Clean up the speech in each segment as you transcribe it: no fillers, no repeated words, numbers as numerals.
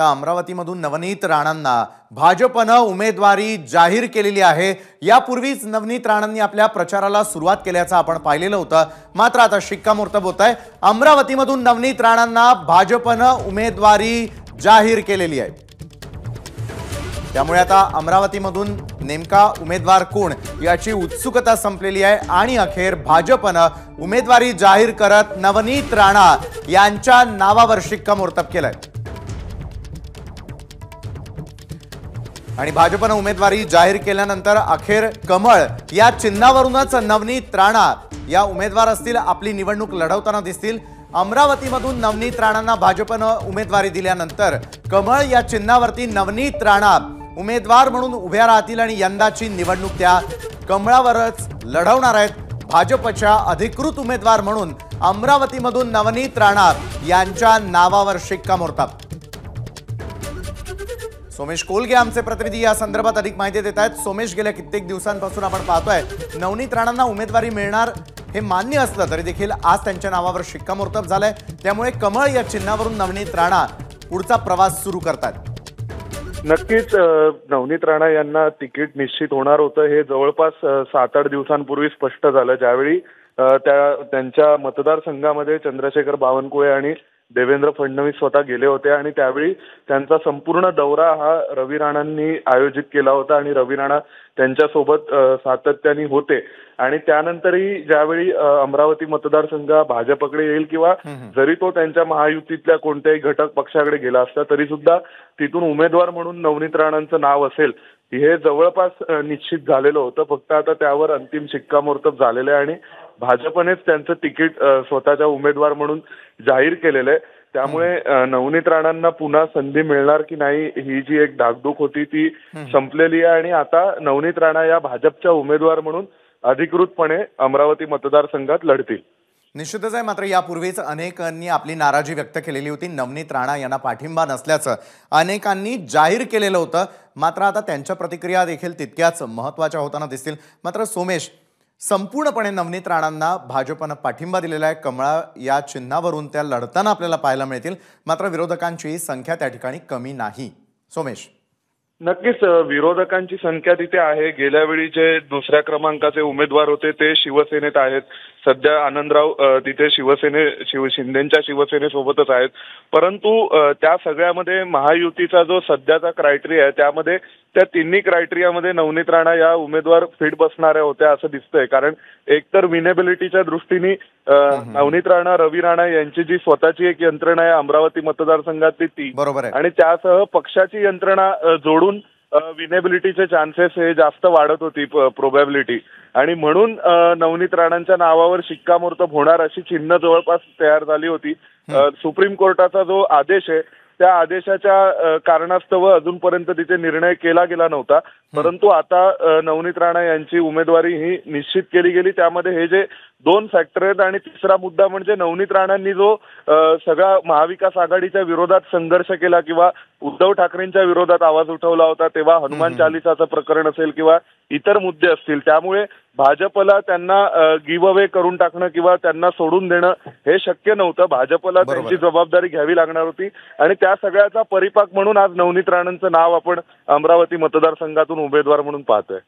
तर अमरावतीमधून नवनीत राणांना भाजपनं उमेदवारी जाहीर केलेली आहे। यापूर्वीच नवनीत राणांनी आपल्या प्रचाराला सुरुवात केल्याचं आपण पाहिलेलं होतं, मात्र आता शिक्कामोर्तब होत आहे। अमरावतीमधून नवनीत राणांना भाजपनं उमेदवारी जाहीर केलेली आहे। त्यामुळे आता अमरावतीमधून नेमका उमेदवार कोण याची उत्सुकता संपलेली आहे आणि अखेर भाजपनं उमेदवारी जाहीर करत नवनीत राणा यांच्या नावावर शिक्कामोर्तब केलंय। आणि भाजपनं उमेदवारी जाहीर केल्यानंतर अखेर कमळ या चिन्हावरूनच नवनीत राणा या उमेदवार असतील, आपली निवडणूक लढवताना दिसतील। अमरावतीमधून नवनीत राणांना भाजपनं उमेदवारी दिल्यानंतर कमळ या चिन्हावरती नवनीत राणा उमेदवार म्हणून उभ्या राहतील आणि यंदाची निवडणूक त्या कमळावरच लढवणार आहेत। भाजपच्या अधिकृत उमेदवार म्हणून अमरावतीमधून नवनीत राणा यांच्या नावावर शिक्कामोर्तब। सोमेश कोलगे आमचे प्रतिनिधी या संदर्भात अधिक माहिती देत आहेत। सोमेश, गेल्या कित्येक दिवसांपासून आपण पाहतोय नवनीत राणांना उमेदवारी मिळणार हे मान्य असलं तरी देखील आज त्यांच्या नावावर शिक्कामोर्तब झालंय। त्यामुळे कमळ या चिन्हावरून नवनीत राणा पुढचा प्रवास सुरू करतात। नक्कीच नवनीत राणा यांना तिकीट निश्चित होणार होतं हे जवळपास 7-8 दिवसांपूर्वी स्पष्ट झालं, ज्यावेळी त्यांच्या मतदारसंघामध्ये चंद्रशेखर बावनकुळे आणि देवेंद्र फडणवीस स्वतः गेले होते आणि त्यावेळी त्यांचा संपूर्ण दौरा हा रवी राणांनी आयोजित केला होता आणि रवी राणा त्यांच्यासोबत सातत्याने होते। आणि त्यानंतरही ज्यावेळी अमरावती मतदारसंघ भाजपकडे येईल किंवा जरी तो त्यांच्या महायुतीतल्या कोणत्याही घटक पक्षाकडे गेला असता तरी सुद्धा तिथून उमेदवार म्हणून नवनीत राणांचं नाव असेल हे जवळपास निश्चित झालेलं होतं। फक्त आता त्यावर अंतिम शिक्कामोर्तब झालेलं आहे आणि भाजपनेच त्यांचं तिकीट स्वतःच्या उमेदवार म्हणून जाहीर केलेलं आहे। त्यामुळे नवनीत राणांना पुन्हा संधी मिळणार की नाही ही जी एक धाकधूक होती ती संपलेली आहे आणि आता नवनीत राणा या भाजपच्या उमेदवार म्हणून अधिकृतपणे अमरावती मतदारसंघात लढतील। निश्चितच आहे, मात्र यापूर्वीच अनेकांनी आपली नाराजी व्यक्त केलेली होती। नवनीत राणा यांना पाठिंबा नसल्याचं अनेकांनी जाहीर केलेलं होतं, मात्र आता त्यांच्या प्रतिक्रिया देखील तितक्याच महत्त्वाच्या होताना दिसतील। मात्र सोमेश, संपूर्णपणे नवनीत राणांना भाजपनं पाठिंबा दिलेला आहे। कमळा या चिन्हावरून त्या लढताना आपल्याला पाहायला मिळतील, मात्र विरोधकांची संख्या त्या ठिकाणी कमी नाही। सोमेश, नक्कीच विरोधकांची संख्या तिथे आहे। गेल्या वेळी जे दुसऱ्या क्रमांकाचे उमेदवार होते ते शिवसेनेत आहेत, सध्या आनंदराव तिथे शिंदेच्या शिवसेनेसोबतच आहेत। परंतु त्या सगळ्यामध्ये महायुतीचा जो सध्याचा क्रायटेरिया आहे त्यामध्ये त्या तिन्ही क्रायटेरियामध्ये नवनीत राणा या उमेदवार फिट बसणाऱ्या होत्या असं दिसतंय। कारण एकतर विनेबिलिटीच्या दृष्टीने नवनीत राणा रवी राणा यांची जी स्वतःची एक यंत्रणा आहे अमरावती मतदारसंघातली ती बरोबर आहे, आणि त्यासह पक्षाची यंत्रणा जोडून विनेबिलिटीचे चान्सेस हे जास्त वाढत होती प्रोबॅबिलिटी आणि म्हणून नवनीत राणांच्या नावावर शिक्कामोर्तब होणार अशी चिन्ह जवळपास तयार झाली होती। सुप्रीम कोर्टाचा जो आदेश आहे त्या आदेशाच्या कारणास्तव अजूनपर्यंत तिथे निर्णय केला गेला नव्हता, परंतु आता नवनीत राणा यांची उमेदवारी ही निश्चित केली गेली। त्यामध्ये हे जे 2 फॅक्टर आहेत आणि तिसरा मुद्दा म्हणजे नवनीत राणांनी जो सगळा महाविकास आघाडीच्या विरोधात संघर्ष केला किंवा उद्धव ठाकरेंच्या विरोधात आवाज उठवला होता तेव्हा हनुमान चालिसाचं प्रकरण असेल किंवा इतर मुद्दे असतील, त्यामुळे भाजपला त्यांना गिव्ह अवे करून टाकणं किंवा त्यांना सोडून देणं हे शक्य नव्हतं। भाजपला त्यांची जबाबदारी घ्यावी लागणार होती आणि त्या सगळ्याचा परिपाक म्हणून आज नवनीत राणांचं नाव आपण अमरावती मतदारसंघातून उमेदवार म्हणून पाहतोय।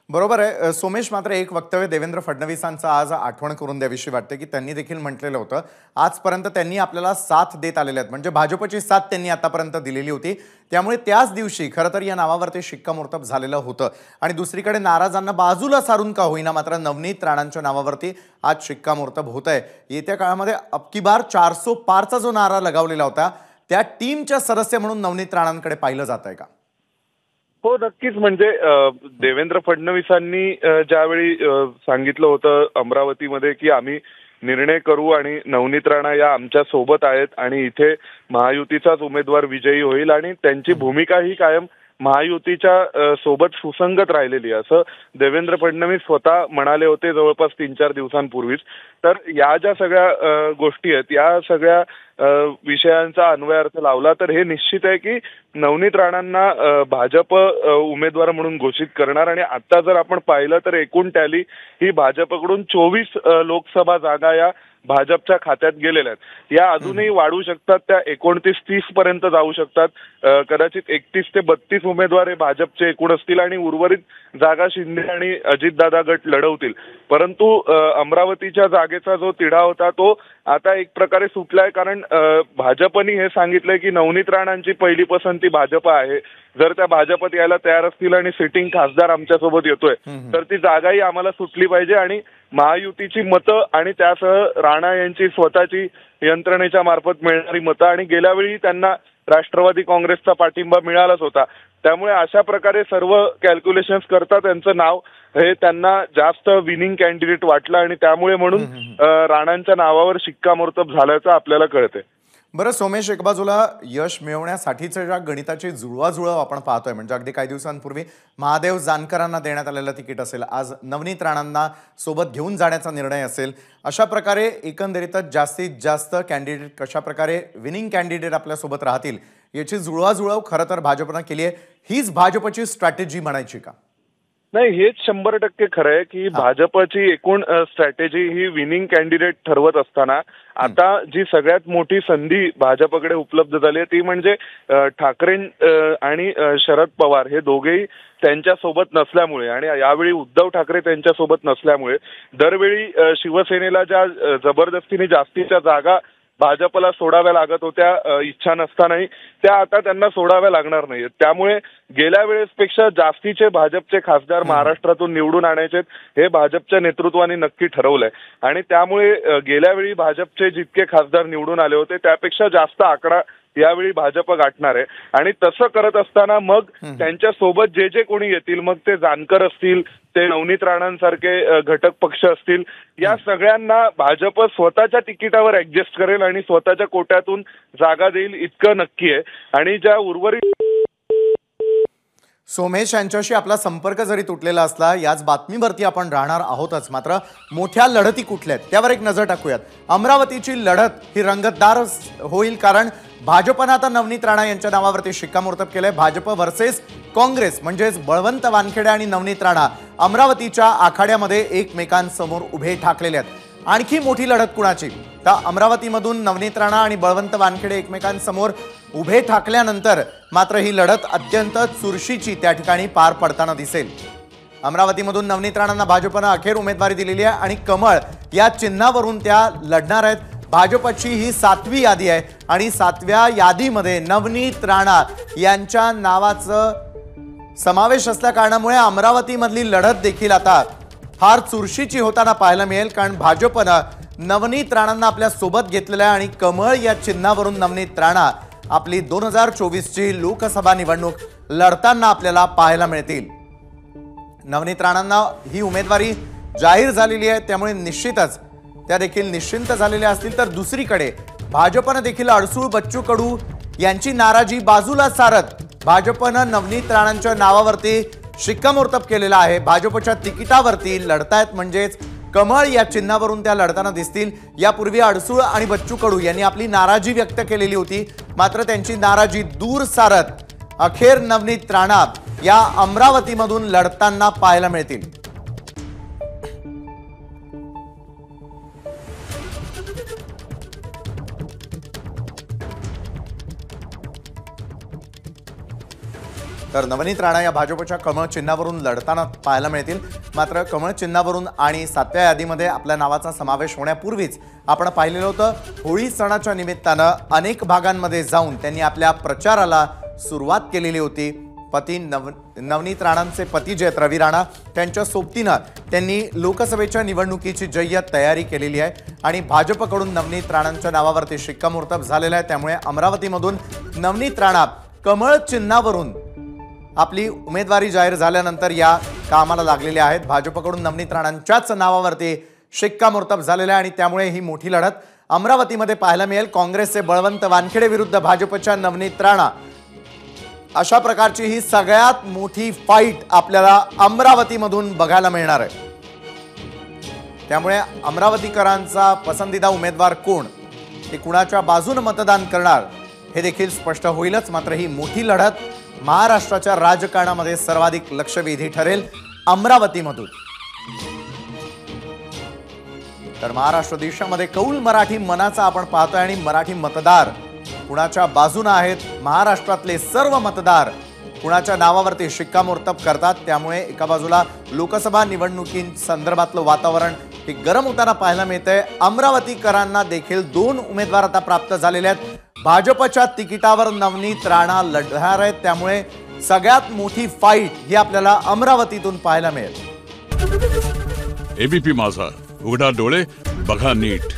बरोबर आहे सोमेश, मात्र एक वक्तव्य देवेंद्र फडणवीसांचं आज आठवण करून द्यावीशी वाटते की त्यांनी देखील म्हटलेलं होतं आजपर्यंत त्यांनी आपल्याला साथ देत आलेले आहेत, म्हणजे भाजपची साथ त्यांनी आतापर्यंत दिलेली होती। त्यामुळे त्याच दिवशी खरं तर या नावावरती शिक्कामोर्तब झालेलं होतं आणि दुसरीकडे नाराजांना बाजूला सारून का होईना मात्र नवनीत राणांच्या नावावरती आज शिक्कामोर्तब होत आहे। येत्या काळामध्ये अबकी बार 400 पारचा जो नारा लगावलेला होता त्या टीमच्या सदस्य म्हणून नवनीत राणांकडे पाहिलं जात आहे का? हो नक्कीच, म्हणजे देवेंद्र फडणवीसांनी ज्यावेळी सांगितलं होतं अमरावतीमध्ये की आम्ही निर्णय करू आणि नवनीत राणा या आमच्या सोबत आहेत आणि इथे महायुतीचाच उमेदवार विजयी होईल आणि त्यांची भूमिका ही कायम महायुतीच्या सोबत सुसंगत राहिलेली असं देवेंद्र फडणवीस स्वतः म्हणाले होते जवळपास 3-4 दिवसांपूर्वीच। तर या ज्या सगळ्या गोष्टी आहेत या सगळ्या विषयांचा अन्वयार्थ लावला तर हे निश्चित आहे की नवनीत राणांना भाजप उमेदवार म्हणून घोषित करणार आणि आता जर आपण पाहिलं तर एकूण टॅली ही भाजपकडून 24 लोकसभा जागा या भाजपच्या खात्यात गेलेल्या आहेत. या अजूनही वाढू शकतात, त्या 29-30 पर्यंत जाऊ शकतात. कदाचित 31 ते 32 उमेदवार हे भाजपचे एकूण असतील आणि उर्वरित जागा शिंदे आणि अजितदादा गट लढवतील. परंतु अमरावतीच्या जागेचा जो तिढा होता तो आता एक प्रकारे सुटलाय, कारण भाजपनी हे सांगितलंय की नवनीत राणांची पहिली पसंती भाजप आहे. जर त्या भाजपात यायला तयार असतील आणि सिटिंग खासदार आमच्यासोबत येतोय तर ती जागाही आम्हाला सुटली पाहिजे आणि महायुतीची मतं आणि त्यासह राणा यांची स्वतःची यंत्रणेच्या मार्फत मिळणारी मतं, आणि गेल्या वेळी त्यांना राष्ट्रवादी काँग्रेसचा पाठिंबा मिळालाच होता. त्यामुळे अशा प्रकारे सर्व कॅल्क्युलेशन्स करता त्यांचं नाव हे त्यांना जास्त विनिंग कॅन्डिडेट वाटलं आणि त्यामुळे म्हणून राणांच्या नावावर शिक्कामोर्तब झाल्याचं आपल्याला कळतंय. बरं सोमेश, एक बाजूला यश मिळवण्यासाठीचं ज्या गणिताची जुळवाजुळव आपण पाहतोय, म्हणजे अगदी काही दिवसांपूर्वी महादेव जानकरांना देण्यात आलेलं तिकीट असेल, आज नवनीत राणांना सोबत घेऊन जाण्याचा निर्णय असेल, अशा प्रकारे एकंदरीतच जास्तीत जास्त कॅन्डिडेट कशा प्रकारे विनिंग कॅन्डिडेट आपल्यासोबत राहतील याची जुळवाजुळव खरं तर भाजपनं केली आहे. हीच भाजपची स्ट्रॅटेजी म्हणायची का? नाही, हेच 100% खरं आहे की भाजपची एकूण स्ट्रॅटेजी ही विनिंग कॅन्डिडेट ठरवत असताना आता जी सगळ्यात मोठी संधी भाजपकडे उपलब्ध झाली आहे ती म्हणजे ठाकरे आणि शरद पवार हे दोघेही त्यांच्यासोबत नसल्यामुळे आणि यावेळी उद्धव ठाकरे त्यांच्यासोबत नसल्यामुळे दरवेळी शिवसेनेला ज्या जबरदस्तीने जास्तीच्या जागा भाजपला सोडाव्या लागत होत्या इच्छा नसतानाही, त्या आता त्यांना सोडाव्या लागणार नाहीत. त्यामुळे गेल्या वेळेसपेक्षा जास्तीचे भाजपचे खासदार महाराष्ट्रातून निवडून आणायचे हे भाजपच्या नेतृत्वाने नक्की ठरवलंय आणि त्यामुळे गेल्या वेळी भाजपचे जितके खासदार निवडून आले होते त्यापेक्षा जास्त आकडा यावेळी भाजप गाठणार आहे. आणि तसं करत असताना मग त्यांच्या सोबत जे जे कोणी येतील, मग ते जानकर असतील, ते नवनीत राणांसारखे घटक पक्ष असतील, या सगळ्यांना भाजप स्वतःच्या तिकिटावर ऍडजस्ट करेल आणि स्वतःच्या कोट्यातून जागा देईल इतकं नक्की आहे. आणि ज्या उर्वरित सोमेश यांच्याशी आपला संपर्क जरी तुटलेला असला, याच बातमीवरती आपण राहणार आहोतच, मात्र मोठ्या लढती कुठल्या आहेत त्यावर एक नजर टाकूयात. अमरावतीची लढत ही रंगतदार होईल, कारण भाजपनं आता नवनीत राणा यांच्या नावावरती शिक्कामोर्तब केलंय. भाजप वर्सेस काँग्रेस म्हणजेच बळवंत वानखेडे आणि नवनीत राणा अमरावतीच्या आखाड्यामध्ये एकमेकांसमोर उभे ठाकलेले आहेत. आणखी मोठी लढत कुणाची? तर अमरावतीमधून नवनीत राणा आणि बळवंत वानखेडे एकमेकांसमोर उभे ठाकल्यानंतर मात्र ही लढत अत्यंत चुरशीची त्या ठिकाणी पार पडताना दिसेल. अमरावतीमधून नवनीत राणांना भाजपनं अखेर उमेदवारी दिलेली आहे आणि कमळ या चिन्हावरून त्या लढणार आहेत. भाजपची ही 7वी यादी आहे आणि 7व्या यादीमध्ये नवनीत राणा यांच्या नावाचं समावेश असल्या कारणामुळे अमरावतीमधली लढत देखील आता फार चुरशीची होताना पाहायला मिळेल, कारण भाजपनं नवनीत राणांना आपल्या सोबत घेतलेलं आहे आणि कमळ या चिन्हावरून नवनीत राणा आपली 2024ची लोकसभा निवडणूक लढताना आपल्याला पाहायला मिळतील. नवनीत राणांना ही उमेदवारी जाहीर झालेली आहे, त्यामुळे निश्चितच त्या देखील निश्चिंत झालेल्या असतील. तर दुसरीकडे भाजपनं देखील अडसूळ बच्चू कडू यांची नाराजी बाजूला सारत भाजपनं नवनीत राणांच्या नावावरती शिक्कामोर्तब केलेला आहे. भाजपच्या तिकिटावरती लढतायत, म्हणजेच कमळ या चिन्हावरून त्या लढताना दिसतील. यापूर्वी अडसूळ आणि बच्चू कडू यांनी आपली नाराजी व्यक्त केलेली होती, मात्र त्यांची नाराजी दूर सारत अखेर नवनीत राणा या अमरावतीमधून लढताना पाहायला मिळतील. तर नवनीत राणा या भाजपच्या कमळ चिन्हावरून लढताना पाहायला मिळतील. मात्र कमळ चिन्हावरून आणि 7व्या यादीमध्ये आपल्या नावाचा समावेश होण्यापूर्वीच आपण पाहिलेलं होतं, होळी सणाच्या निमित्तानं अनेक भागांमध्ये जाऊन त्यांनी आपल्या प्रचाराला सुरुवात केलेली होती. नवनीत राणांचे पती जे आहेत रवी राणा, त्यांच्या सोबतीनं त्यांनी लोकसभेच्या निवडणुकीची जय्यत तयारी केलेली आहे आणि भाजपकडून नवनीत राणांच्या नावावरती शिक्कामोर्तब झालेलं आहे. त्यामुळे अमरावतीमधून नवनीत राणा कमळ चिन्हावरून आपली उमेदवारी जाहीर झाल्यानंतर या कामाला लागलेले आहेत. भाजपकडून नवनीत राणांच्याच नावावरती शिक्कामोर्तब झालेलं आहे आणि त्यामुळे ही मोठी लढत अमरावतीमध्ये पाहायला मिळेल. काँग्रेसचे बळवंत वानखेडे विरुद्ध भाजपच्या नवनीत राणा, अशा प्रकारची ही सगळ्यात मोठी फाईट आपल्याला अमरावतीमधून बघायला मिळणार आहे. त्यामुळे अमरावतीकरांचा पसंदीदा उमेदवार कोण, ते कुणाच्या बाजूने मतदान करणार हे देखील स्पष्ट होईलच. मात्र ही मोठी लढत महाराष्ट्राच्या राजकारणामध्ये सर्वाधिक लक्षवेधी ठरेल अमरावतीमधून. तर महाराष्ट्र देशामध्ये कौल मराठी मनाचा आपण पाहतोय आणि मराठी मतदार कुणाच्या बाजूने आहेत. महाराष्ट्रातले सर्व मतदार कुणाच्या नावावरती शिक्कामोर्तब करतात. त्यामुळे एका बाजूला लोकसभा निवडणुकींसंदर्भातलं वातावरण हे गरम होताना पाहायला मिळतंय. अमरावतीकरांना देखील 2 उमेदवार आता प्राप्त झालेले आहेत. भाजपच्या तिकिटावर नवनीत राणा लढणार आहेत. त्यामुळे सगळ्यात मोठी फाईट ही आपल्याला अमरावतीतून पाहायला मिळेल. एबीपी माझा, उघडा डोळे बघा नीट.